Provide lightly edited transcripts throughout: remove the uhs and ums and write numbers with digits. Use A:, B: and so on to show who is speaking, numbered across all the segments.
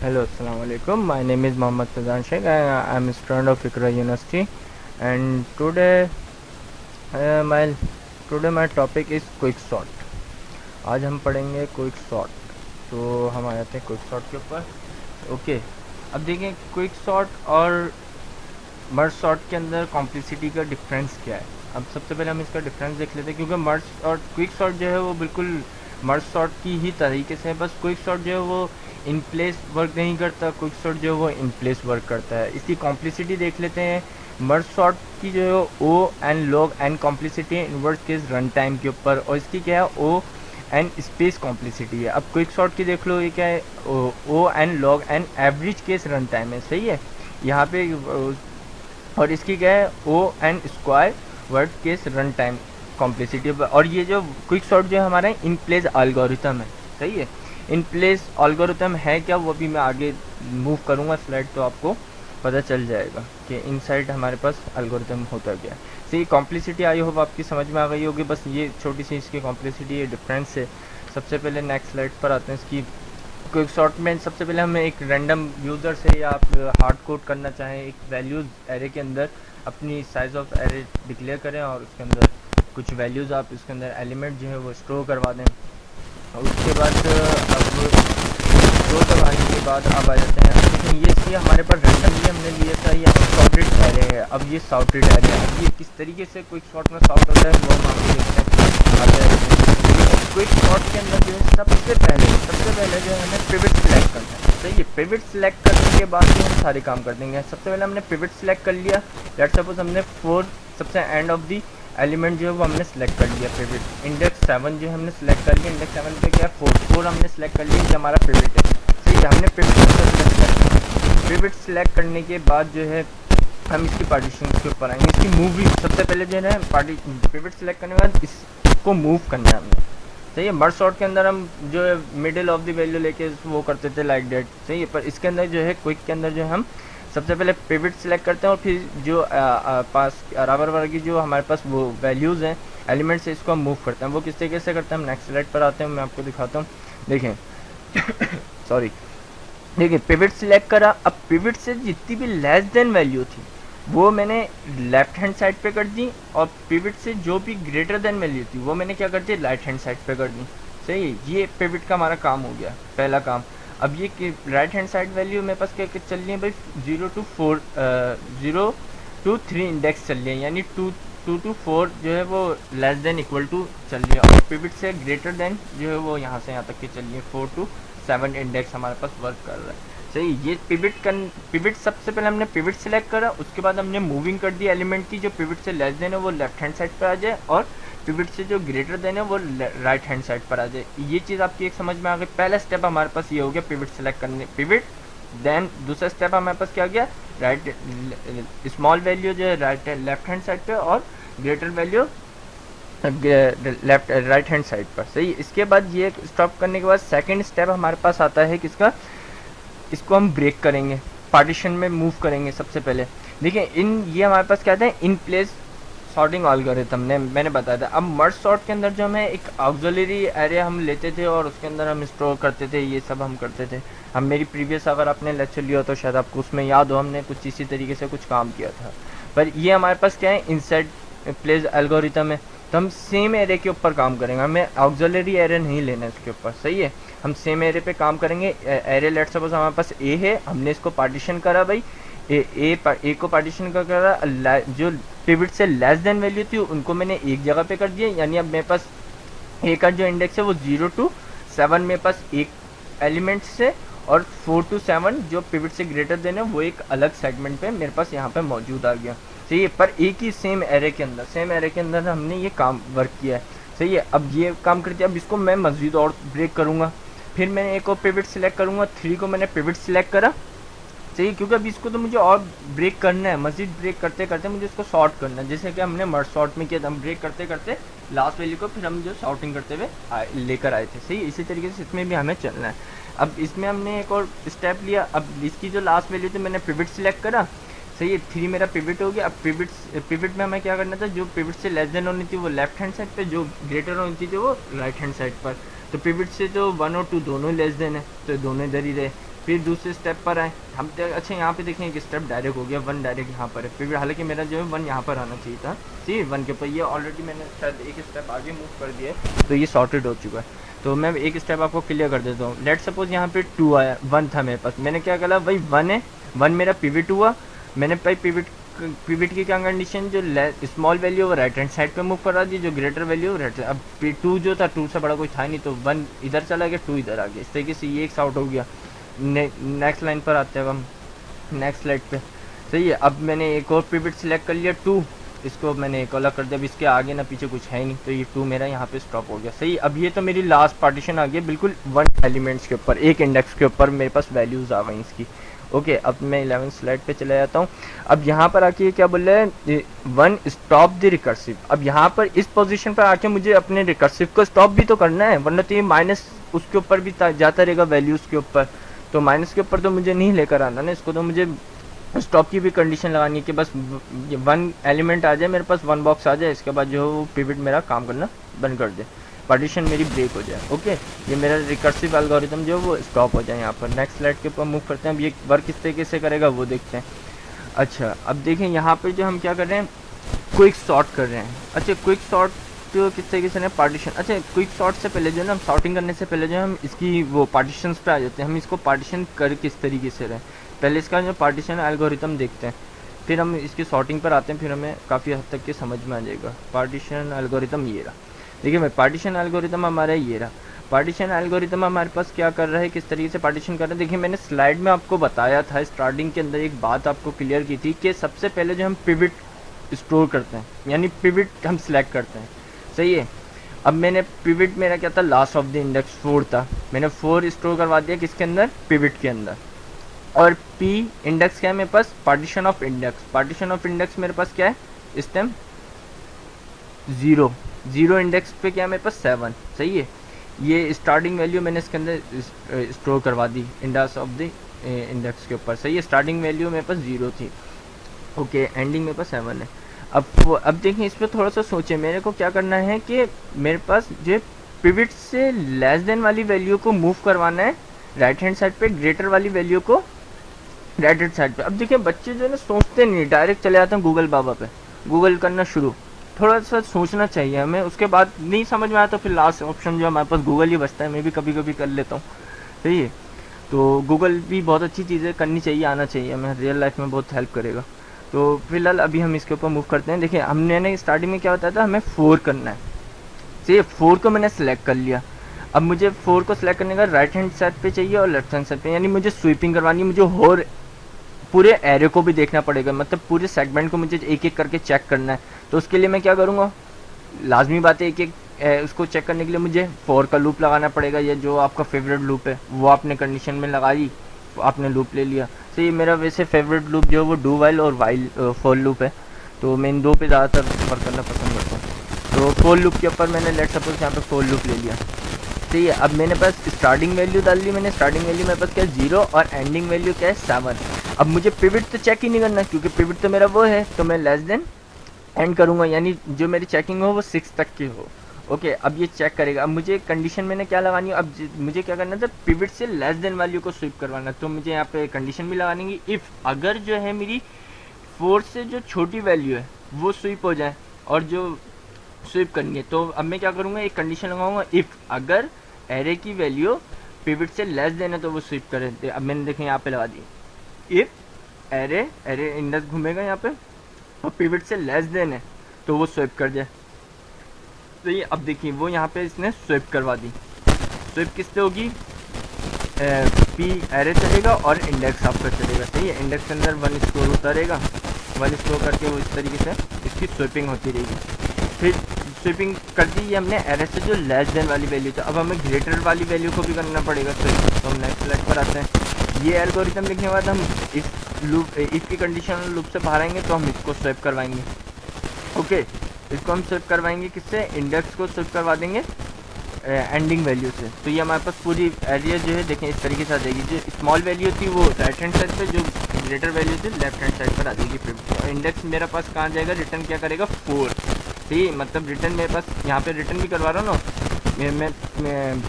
A: Hello, Assalamu alaikum. My name is Mohammad Fazan Sheikh. I am a student of Ikra University, and uh, my my topic is quick sort. आज हम पढ़ेंगे quick sort. तो हम आ जाते हैं quick sort के ऊपर। Okay, अब देखें क्विक सॉर्ट और मर्ज सॉर्ट के अंदर कॉम्प्लेक्सिटी का डिफरेंस क्या है। अब सबसे पहले हम इसका डिफरेंस देख लेते हैं, क्योंकि मर्ज और क्विक सॉर्ट जो है वो बिल्कुल मर्ज सॉर्ट की ही तरीके से है। बस क्विक सॉर्ट जो है वो इन प्लेस वर्क नहीं करता, क्विक सॉर्ट जो है वो इन प्लेस वर्क करता है। इसकी कॉम्प्लेक्सिटी देख लेते हैं। मर्ज सॉर्ट की जो है O n log n complexity है इनवर्स केस रन टाइम के ऊपर, और इसकी क्या है ओ एंड स्पेस कॉम्प्लेक्सिटी है। अब क्विक सॉर्ट की देख लो, ये क्या है O n log n average case run time है, सही है यहाँ पे। और इसकी क्या है O n square worst case run time complexity. और ये जो क्विक सॉर्ट जो है हमारा इन प्लेस एल्गोरिथम है, सही है। इन प्लेस एल्गोरिथम है क्या, वो भी मैं आगे मूव करूँगा स्लाइड तो आपको पता चल जाएगा कि इनसाइड हमारे पास एल्गोरिथम होता क्या है। सही, कॉम्प्लेक्सिटी आई होप आपकी समझ में आ गई होगी। बस ये छोटी सी इसकी कॉम्प्लेक्सिटी ये डिफरेंस है। सबसे पहले नेक्स्ट स्लाइड पर आते हैं। इसकी क्विक सॉर्ट में सबसे पहले हमें एक रैंडम यूज़र से, या आप हार्ड कोड करना चाहें, एक वैल्यूज़ एरे के अंदर अपनी साइज ऑफ एरे डिक्लेयर करें और उसके अंदर कुछ वैल्यूज़ आप इसके अंदर एलिमेंट जो है वो स्टोर करवा दें। और उसके बाद अब स्टोर करवाने के बाद अब आ जाते हैं। लेकिन ये इसलिए हमारे पास रैंडमली हमने लिया था, ये सॉर्टेड एरे है। अब ये सॉर्टेड एरे है, अब ये किस तरीके से क्विक सॉर्ट में सॉर्ट होता है वो हम आगे देखते हैं। आगे क्विक सॉर्ट के अंदर जो है सबसे पहले जो है हमें पिवट सिलेक्ट करना है, सही है। पिवट सिलेक्ट करने के बाद जो हम सारे काम कर देंगे। सबसे पहले हमने पिवट सिलेक्ट कर लिया। लेट्स सपोज हमने 4 सबसे एंड ऑफ दी एलिमेंट जो है वो हमने सेलेक्ट कर लिया। पिवट इंडेक्स 7 जो है हमने सेलेक्ट कर लिया। इंडेक्स 7 पे क्या है 4 हमने सेलेक्ट कर लिया, ये हमारा पिवट है, सही है। हमने पिवट सेलेक्ट करने के बाद जो है हम इसकी पार्टीशन के ऊपर आएंगे। इसकी मूविंग सबसे पहले जो है पिवट सेलेक्ट करने के बाद इसको मूव करना है हमें, सही है। मर्ज सॉर्ट के अंदर हम जो है मिडिल ऑफ द वैल्यू लेके वो करते थे लाइक डेट, सही है। पर इसके अंदर जो है क्विक के अंदर जो है हम सबसे पहले पिवट सेलेक्ट करते हैं और फिर जो पास बराबर वर्ग की जो हमारे पास वो वैल्यूज़ हैं एलिमेंट्स है, इसको हम मूव करते हैं। वो किस तरीके से करते हैं हम नेक्स्ट स्लाइड पर आते हैं, मैं आपको दिखाता हूँ। देखें सॉरी, देखिए पिवट सिलेक्ट करा। अब पिवट से जितनी भी लेस देन वैल्यू थी वो मैंने लेफ्ट हैंड साइड पे कर दी, और पिवट से जो भी ग्रेटर देन वैल्यू थी वो मैंने क्या कर दी राइट हैंड साइड पे कर दी, सही है। ये पिवट का हमारा काम हो गया, पहला काम। अब ये राइट हैंड साइड वैल्यू मेरे पास क्या चल रही है भाई 0 to 3 इंडेक्स चल रही है, यानी 2 to 4 जो है वो लेस देन इक्वल टू चल रही है। और पिवट से ग्रेटर देन जो है वो यहाँ से यहाँ तक की चल रही है 4 to 7 इंडेक्स हमारे पास वर्क कर रहा है, सही। ये पिवट सबसे पहले हमने पिवट सेलेक्ट करा, उसके बाद हमने मूविंग कर दी एलिमेंट की। जो पिवट से लेस देन है वो लेफ्ट हैंड साइड पर आ जाए, और पिवट से जो ग्रेटर देन है वो राइट हैंड साइड पर आ जाए। ये चीज़ आपकी एक समझ में आ गई। पहला स्टेप हमारे पास ये हो गया पिवट सेलेक्ट करने, पिवट। देन दूसरा स्टेप हमारे पास क्या गया, राइट स्मॉल वैल्यू जो है राइट लेफ्ट हैंड साइड पे, और greater value left right hand side पर, सही। इसके बाद ये स्टॉप करने के बाद सेकंड स्टेप हमारे पास आता है किसका, इसको हम ब्रेक करेंगे, पार्टीशन में मूव करेंगे। सबसे पहले देखिए ये हमारे पास क्या था, इन प्लेस सॉर्टिंग एल्गोरिथम ने मैंने बताया था। अब मर्ज सॉर्ट के अंदर जो हमें एक ऑक्सिलरी एरे हम लेते थे और उसके अंदर हम स्टोर करते थे, ये सब हम करते थे। हम मेरी प्रीवियस अगर आपने लेक्चर लिया तो शायद आपको उसमें याद हो, हमने कुछ इसी तरीके से कुछ काम किया था। पर ये हमारे पास क्या है, इनसाइड प्लेस एल्गोरिथम है। तो हम सेम एरे के ऊपर काम करेंगे, हमें ऑक्सिलरी एरे नहीं लेना इसके ऊपर, सही है। हम सेम एरे पे काम करेंगे। एरे लेट सपोज हमारे पास ए है, हमने इसको पार्टीशन करा भाई, ए को पार्टीशन का करा। जो पिवट से लेस देन वैल्यू थी उनको मैंने एक जगह पे कर दिया, यानी अब मेरे पास ए का जो इंडेक्स है वो 0 to 7 मेरे पास एक एलिमेंट से, और 4 to 7 जो पिवट से ग्रेटर देन है वो एक अलग सेगमेंट पे मेरे पास यहाँ पे मौजूद आ गया, सही है। पर एक ही सेम एरे के अंदर हमने ये काम वर्क किया है, सही है। अब ये काम करते हैं, अब इसको मैं मज़ीद और ब्रेक करूँगा। फिर मैंने एक और पिवट सिलेक्ट करूँगा, 3 को मैंने पिवट सिलेक्ट करा, सही। क्योंकि अब इसको तो मुझे और ब्रेक करना है, मजीद ब्रेक करते करते मुझे इसको सॉर्ट करना है, जैसे कि हमने मर्ज सॉर्ट में किया था। हम ब्रेक करते करते लास्ट वैल्यू को फिर हम जो सॉर्टिंग करते हुए लेकर आए थे, सही। इसी तरीके से इसमें भी हमें चलना है। अब इसमें हमने एक और स्टेप लिया। अब इसकी जो लास्ट वैल्यू थी मैंने पिवट सिलेक्ट करा, सही है। 3 मेरा पिवट हो गया। अब पिवट में हमें क्या करना था, जो पिवट से लेस देन होनी थी वो लेफ्ट हैंड साइड पे, जो ग्रेटर होनी थी जो वो राइट हैंड साइड पर। तो पिवट से जो 1 और 2 दोनों लेस देन है तो दोनों इधर ही रहे। फिर दूसरे स्टेप पर आए हम अच्छा यहाँ पे देखें एक स्टेप डायरेक्ट हो गया, 1 डायरेक्ट यहाँ पर है, फिर हालांकि मेरा जो है 1 यहाँ पर आना चाहिए था, सी 1 के ऊपर, ये ऑलरेडी मैंने शायद एक स्टेप आगे मूव कर दिया है, तो ये सॉर्टेड हो चुका है। तो मैं एक स्टेप आपको क्लियर कर देता हूँ। लेट सपोज यहाँ पे 2 आया, 1 था मेरे पास, मैंने क्या करा भाई 1 है, 1 मेरा पिविट हुआ, मैंने भाई पिविट की क्या कंडीशन, जो स्मॉल वैल्यू वो राइट हैंड साइड पे मूव करा दी, जो ग्रेटर वैल्यू राइट। अब 2 जो था 2 से बड़ा कोई था नहीं, तो 1 इधर चला गया, 2 इधर आ गया, इस तरीके से ये एक आउट हो गया। नेक्स्ट लाइन पर आते हैं हम, नेक्स्ट स्लाइड पे। सही है, अब मैंने एक और पिविट सिलेक्ट कर लिया 2, इसको मैंने एक अलग कर दिया, अब इसके आगे ना पीछे कुछ है ही नहीं, तो ये 2 मेरा यहाँ पे स्टॉप हो गया। सही, अब ये तो मेरी लास्ट पार्टीशन आ गई बिल्कुल 1 एलिमेंट्स के ऊपर, एक इंडेक्स के ऊपर मेरे पास वैल्यूज आ गई इसकी। ओके, अब मैं 11 स्लाइड पे चला जाता हूँ। अब यहाँ पर आके क्या बोल रहा है, 1 स्टॉप द रिकर्सिव। अब यहाँ पर इस पोजीशन पर आके मुझे अपने रिकर्सिव को स्टॉप भी तो करना है, वरना तो ये माइनस उसके ऊपर भी जाता रहेगा वैल्यूज के ऊपर, तो माइनस के ऊपर तो मुझे नहीं लेकर आना ना इसको, तो मुझे स्टॉप की भी कंडीशन लगानी है कि बस 1 एलिमेंट आ जाए मेरे पास, 1 बॉक्स आ जाए, इसके बाद जो पिविट मेरा काम करना बंद कर दे, पार्टीशन मेरी ब्रेक हो जाए। ओके, ये मेरा रिकर्सिव एल्गोरिथम जो वो स्टॉप हो जाए यहाँ पर। नेक्स्ट स्लाइड के ऊपर मूव करते हैं, अब ये वर्क किस तरीके से करेगा वो देखते हैं। अच्छा, अब देखें यहाँ पर जो हम क्या कर रहे हैं, क्विक सॉर्ट कर रहे हैं। अच्छा, क्विक सॉर्ट तो किस तरीके से ना पार्टीशन, अच्छा क्विक सॉर्ट से पहले जो है ना, हम सॉर्टिंग करने से पहले जो है हम इसकी वो पार्टीशंस पे आ जाते हैं, हम इसको पार्टीशन कर किस तरीके से रहे, पहले इसका जो पार्टीशन एल्गोरिथम देखते हैं, फिर हम इसकी सॉर्टिंग पर आते हैं, फिर हमें काफ़ी हद तक के समझ में आ जाएगा। पार्टीशन एल्गोरिथम ये रहा, देखिए भाई पार्टीशन एल्गोरिथम हमारा ये रहा। पार्टीशन एल्गोरिथम हमारे पास क्या कर रहा है, किस तरीके से पार्टीशन कर रहा है। देखिए मैंने स्लाइड में आपको बताया था, स्टार्टिंग के अंदर एक बात आपको क्लियर की थी कि सबसे पहले जो हम पिविट स्टोर करते हैं, यानी पिविट हम सिलेक्ट करते हैं। सही है, अब मैंने पिविट मेरा क्या था, लास्ट ऑफ द इंडेक्स 4 था, मैंने 4 स्टोर करवा दिया किसके अंदर, पिविट के अंदर। और पी इंडेक्स क्या है मेरे पास, partition of index, partition of index मेरे पास क्या है इस टाइम 0, 0 इंडेक्स पे क्या है मेरे पास 7। सही है, ये स्टार्टिंग वैल्यू मैंने इसके अंदर स्टोर करवा दी इंडेक्स ऑफ द इंडेक्स के ऊपर। सही है, स्टार्टिंग वैल्यू मेरे पास 0 थी, ओके, एंडिंग मेरे पास 7 है। अब देखिए इस पर थोड़ा सा सोचें, मेरे को क्या करना है कि मेरे पास जो पिविट से लेस देन वाली वैल्यू को मूव करवाना है राइट हैंड साइड पे, ग्रेटर वाली वैल्यू को राइट हैंड साइड पे। अब देखिए बच्चे जो है ना सोचते नहीं, डायरेक्ट चले जाते हैं गूगल बाबा पे, गूगल करना शुरू। थोड़ा सा सोचना चाहिए हमें, उसके बाद नहीं समझ में आया तो फिर लास्ट ऑप्शन जो हमारे पास गूगल ही बचता है, मैं भी कभी कभी कर लेता हूँ। सही है, तो गूगल भी बहुत अच्छी चीज़ें करनी चाहिए, आना चाहिए हमें, रियल लाइफ में बहुत हेल्प करेगा। तो फिलहाल अभी हम इसके ऊपर मूव करते हैं। देखिए हमने स्टार्टिंग में क्या बताया था, हमें 4 करना है। सही है, 4 को मैंने सेलेक्ट कर लिया। अब मुझे 4 को सिलेक्ट करने का राइट हैंड साइड पे चाहिए और लेफ्ट हैंड साइड पे, यानी मुझे स्वीपिंग करवानी है, मुझे और पूरे एरे को भी देखना पड़ेगा, मतलब पूरे सेगमेंट को मुझे एक एक करके चेक करना है। तो उसके लिए मैं क्या करूँगा, लाजमी बात है एक एक उसको चेक करने के लिए मुझे 4 का लूप लगाना पड़ेगा, या जो आपका फेवरेट लूप है वो आपने कंडीशन में लगाई, आपने लूप ले लिया। तो ये मेरा वैसे फेवरेट लूप जो है वो डू वाइल और वाइल फॉर लूप है, तो मैं इन दो पे ज़्यादातर वर्क करना पसंद करता हूँ। तो फॉर लूप के ऊपर मैंने लेट सपोज यहाँ पे फॉर लूप ले लिया। ठीक है, अब मैंने पास स्टार्टिंग वैल्यू डाल ली, मैंने स्टार्टिंग वैल्यू मेरे पास क्या है 0 और एंडिंग वैल्यू क्या है 7। अब मुझे पिविट तो चेक ही नहीं करना, क्योंकि पिविट तो मेरा वो है, तो मैं लेस देन एंड करूँगा, यानी जो मेरी चेकिंग हो वो 6 तक की हो। ओके, अब ये चेक करेगा। अब मुझे कंडीशन मैंने क्या लगानी है, अब मुझे क्या करना था, पिविट से लेस देन वैल्यू को स्विप करवाना, तो मुझे यहाँ पे कंडीशन भी लगानी है, इफ़ अगर जो है मेरी 4 से जो छोटी वैल्यू है वो स्विप हो जाए और जो स्विप करनी है, तो अब मैं क्या करूँगा, एक कंडीशन लगाऊंगा, इफ़ अगर एरे की वैल्यू पिविट से लेस देन है तो वो स्विप करे। अब मैंने देखें यहाँ पे लगा दी, इफ़ एरे इंडेक्स घूमेगा यहाँ पे और पिविट से लेस देन है तो वो स्विप कर जाए। तो ये अब देखिए वो यहाँ पे इसने स्विप करवा दी। स्विप किससे होगी, पी एरे चलेगा और इंडेक्स आपका चलेगा। सही है, इंडेक्स के अंदर 1 स्टोर होता रहेगा, 1 स्टोर करके वो इस तरीके से इसकी स्विपिंग होती रहेगी। फिर स्विपिंग कर दी ये हमने एरे से जो लेस देन वाली वैल्यू था, अब हमें ग्रेटर वाली वैल्यू को भी करना पड़ेगा स्विप। तो हम नेक्स्ट स्लाइड पर आते हैं। ये एल्गोरिथम लिखने के बाद हम इस लूप इफ की कंडीशनल लूप से बाहर आएंगे तो हम इसको स्विप करवाएंगे। ओके, इसको हम स्विप करवाएंगे किससे, इंडेक्स को स्विप करवा देंगे एंडिंग वैल्यू से। तो ये हमारे पास पूरी एरिया जो है देखें इस तरीके से आ जाएगी, जो स्मॉल वैल्यू थी वो राइट हैंड साइड पे, जो ग्रेटर वैल्यू थी लेफ्ट हैंड साइड पर आ जाएगी। फिर इंडेक्स मेरा पास कहाँ जाएगा, रिटर्न क्या करेगा 4। ठीक, मतलब रिटर्न मेरे पास यहाँ पे रिटर्न भी करवा रहा हूँ ना मैं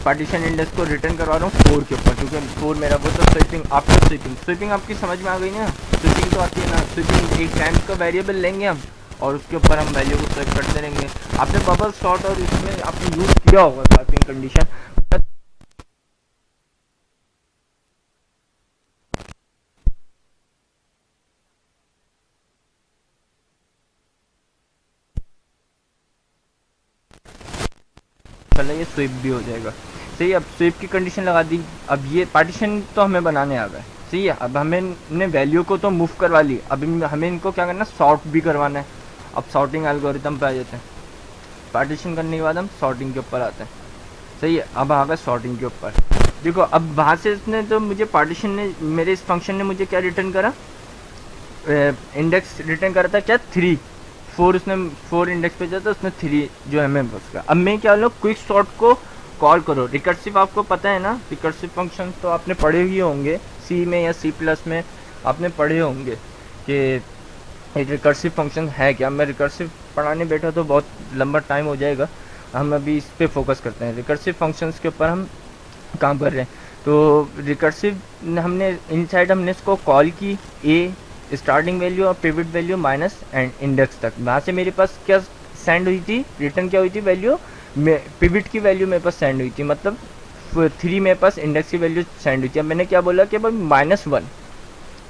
A: पार्टीशन इंडेक्स को रिटर्न करवा रहा हूँ 4 के ऊपर, क्योंकि 4 मेरा वो तो स्वीपिंग आफ्टर स्वीपिंग आपकी समझ में आ गई ना। स्वीपिंग तो आती है ना, स्वीपिंग एक टाइम का वेरिएबल लेंगे हम और उसके ऊपर हम वैल्यू को स्वीप करते रहेंगे। आपने बबल सॉर्ट और इसमें आपने यूज़ किया होगा स्वैपिंग कंडीशन। चलो ये स्वीप भी हो जाएगा। सही है, अब स्वीप की कंडीशन लगा दी। अब ये पार्टीशन तो हमें बनाने आ गए। सही है, अब हमने वैल्यू को तो मूव करवा ली, अब हमें इनको क्या करना, सॉर्ट भी करवाना है। अब सॉर्टिंग एल्गोरिथम पे आ जाते हैं। पार्टीशन करने के बाद हम सॉर्टिंग के ऊपर आते हैं। सही है, अब आ गए सॉर्टिंग के ऊपर। देखो अब वहाँ से इसने तो मुझे पार्टीशन ने, मेरे इस फंक्शन ने मुझे क्या रिटर्न करा, इंडेक्स रिटर्न करा था क्या 3, 4 उसने 4 इंडेक्स पे जाता उसने 3 जो है मैं उसका। अब मैं क्या लो, क्विक सॉर्ट को कॉल करो। रिकर्सिव आपको पता है ना, रिकर्सिव फंक्शन तो आपने पढ़े ही होंगे सी में या सी प्लस में, आपने पढ़े होंगे कि रिकर्सिव फंक्शन है क्या। मैं रिकर्सिव पढ़ाने बैठा तो बहुत लंबा टाइम हो जाएगा, हम अभी इस पे फोकस करते हैं। रिकर्सिव फंक्शंस के ऊपर हम काम कर रहे हैं। तो रिकर्सिव हमने इनसाइड हमने इसको कॉल की ए स्टार्टिंग वैल्यू और pivot value minus and index तक। वहाँ से मेरे पास क्या सेंड हुई थी, रिटर्न क्या हुई थी वैल्यू, पिवट की वैल्यू मेरे पास सेंड हुई थी, मतलब 3 मेरे पास इंडेक्स की वैल्यू सेंड हुई थी। अब मैंने क्या बोला कि भाई -1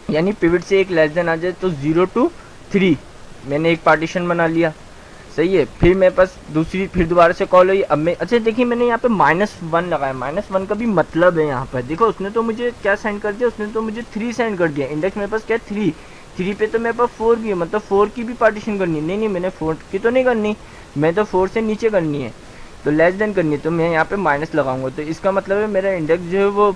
A: यानी पिवट से एक लेस देन आ जाए तो 0 to 3 मैंने एक पार्टीशन बना लिया। सही है, फिर मेरे पास दूसरी फिर दोबारा से कॉल हुई। अब मैं अच्छा देखिए मैंने यहाँ पे -1 लगाया, -1 का भी मतलब है यहाँ पर देखो, उसने तो मुझे क्या सेंड कर दिया, उसने तो मुझे 3 सेंड कर दिया। इंडेक्स मेरे पास क्या 3 पे तो मेरे पास 4 भी है, मतलब 4 की भी पार्टीशन करनी है। नहीं मैंने 4 की तो नहीं करनी, मैं तो 4 से नीचे करनी है, तो लेस देन करनी है, तो मैं यहाँ पे माइनस लगाऊंगा। तो इसका मतलब है मेरा इंडेक्स जो है वो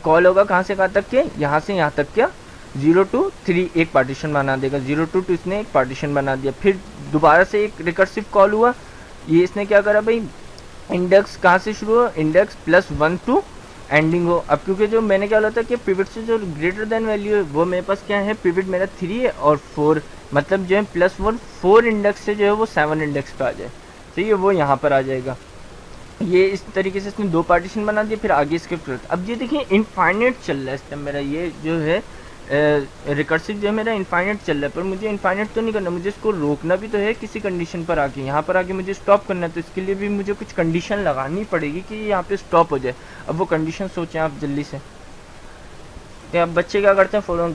A: कॉल होगा कहाँ से कहाँ तक के, यहाँ से यहाँ तक क्या 0 to 3 एक पार्टीशन बना देगा। 0 to 2 इसने एक पार्टीशन बना दिया। फिर दोबारा से एक रिकर्सिव कॉल हुआ, ये इसने क्या करा भाई, इंडेक्स कहाँ से शुरू हो, इंडेक्स +1 to एंडिंग हो। अब क्योंकि जो मैंने क्या बोला था कि पिवट से जो ग्रेटर देन वैल्यू है वो मेरे पास क्या है, पिवट मेरा 3 है और 4, मतलब जो है +1 4 इंडेक्स से जो है वो 7 इंडेक्स पे आ जाए। ठीक है, वो यहाँ पर आ जाएगा। ये इस तरीके से इसने 2 पार्टीशन बना दिए। फिर आगे इसके अब ये देखिए इनफाइनाइट चल रहा है इस टाइम मेरा, ये जो है रिकर्सिव जो है मेरा इनफाइनाइट चल रहा है, पर मुझे इनफाइनाइट तो नहीं करना, मुझे इसको रोकना भी तो है किसी कंडीशन पर आके। यहाँ पर आके मुझे स्टॉप करना है, तो इसके लिए भी मुझे कुछ कंडीशन लगानी पड़ेगी कि यहाँ पे स्टॉप हो जाए। अब वो कंडीशन सोचें आप जल्दी से। तो अब बच्चे क्या करते हैं, फॉलो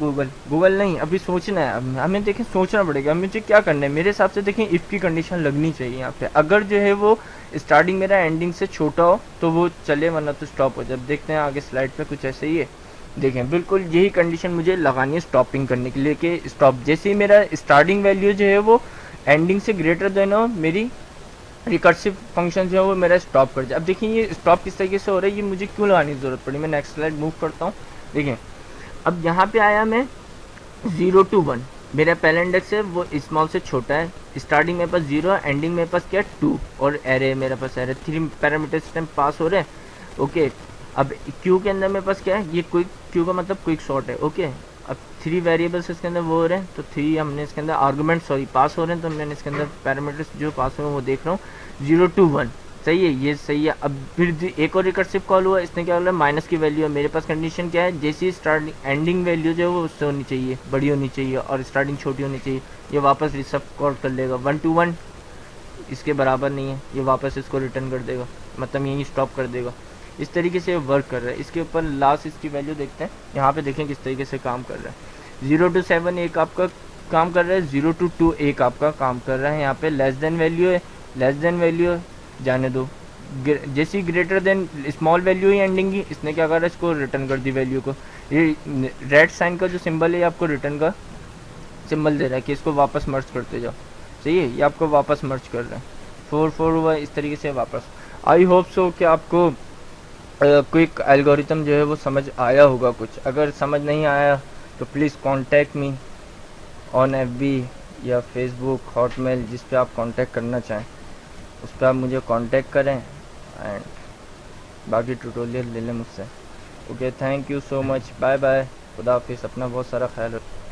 A: गूगल नहीं, अभी सोचना है, अब हमें देखें सोचना पड़ेगा मुझे क्या करना है। मेरे हिसाब से देखें इफ़ की कंडीशन लगनी चाहिए यहाँ पे, अगर जो है वो स्टार्टिंग मेरा एंडिंग से छोटा हो तो वो चले, वरना तो स्टॉप हो जाए। अब देखते हैं आगे स्लाइड पे कुछ ऐसे ही है। देखें बिल्कुल यही कंडीशन मुझे लगानी है स्टॉपिंग करने के लिए कि स्टॉप जैसे ही मेरा स्टार्टिंग वैल्यू जो है वो एंडिंग से ग्रेटर देन हो, मेरी रिकर्सिव फंक्शन जो है वो मेरा स्टॉप कर जाए। अब देखिए ये स्टॉप किस तरीके से हो रहा है, ये मुझे क्यों लगाने की जरूरत पड़ी। मैं नेक्स्ट स्लाइड मूव करता हूँ। देखें अब यहाँ पे आया मैं 0 to 1, मेरा पहला इंडेक्स है वो स्मॉल से छोटा है, स्टार्टिंग मेरे पास 0 है, एंडिंग मेरे पास क्या 2 और एरे मेरे पास एरे 3 पैरामीटर सिस्टम पास हो रहे हैं। ओके, अब क्यू के अंदर मेरे पास क्या है, ये क्विक क्यू का मतलब क्विक सॉर्ट है। ओके, अब 3 वेरिएबल्स इसके अंदर वो हो रहे हैं, तो 3 हमने इसके अंदर आर्गूमेंट पास हो रहे हैं, तो मैंने इसके अंदर पैरामीटर्स जो पास हो रहे हैं वो देख रहा हूँ 0 to 1। सही है, ये सही है। अब फिर एक और रिकर्सिव कॉल हुआ, इसने क्या बोला माइनस की वैल्यू है। मेरे पास कंडीशन क्या है, जैसी स्टार्टिंग एंडिंग वैल्यू जो है वो उससे होनी चाहिए, बड़ी होनी चाहिए, और स्टार्टिंग छोटी होनी चाहिए। ये वापस रिसब कॉल कर लेगा 1 to 1 इसके बराबर नहीं है, ये वापस इसको रिटर्न कर देगा, मतलब यही स्टॉप कर देगा। इस तरीके से वर्क कर रहा है। इसके ऊपर लास्ट इसकी वैल्यू देखते हैं, यहाँ पे देखें किस तरीके से काम कर रहा है। 0 to 7 एक आपका काम कर रहा है, 0 to 2 एक आपका काम कर रहा है। यहाँ पे लेस देन वैल्यू है, लेस देन वैल्यू जाने दो, जैसी ग्रेटर देन स्मॉल वैल्यू ही एंडिंग की, इसने क्या करा इसको रिटर्न कर दी वैल्यू को। ये रेड साइन का जो सिंबल है ये आपको रिटर्न का सिंबल दे रहा है कि इसको वापस मर्ज करते जाओ। सही है, ये आपको वापस मर्ज कर रहा है। 4 हुआ इस तरीके से वापस। आई होप सो कि आपको क्विक एल्गोरिथम जो है वो समझ आया होगा। कुछ अगर समझ नहीं आया तो please contact me on FB या फेसबुक, हॉटमेल, जिस पे आप कांटेक्ट करना चाहें उस पर आप मुझे कांटेक्ट करें एंड बाकी ट्यूटोरियल ले लें मुझसे। Okay, thank you so much, bye bye, खुदा हाफिज़, अपना बहुत सारा ख्याल रखें।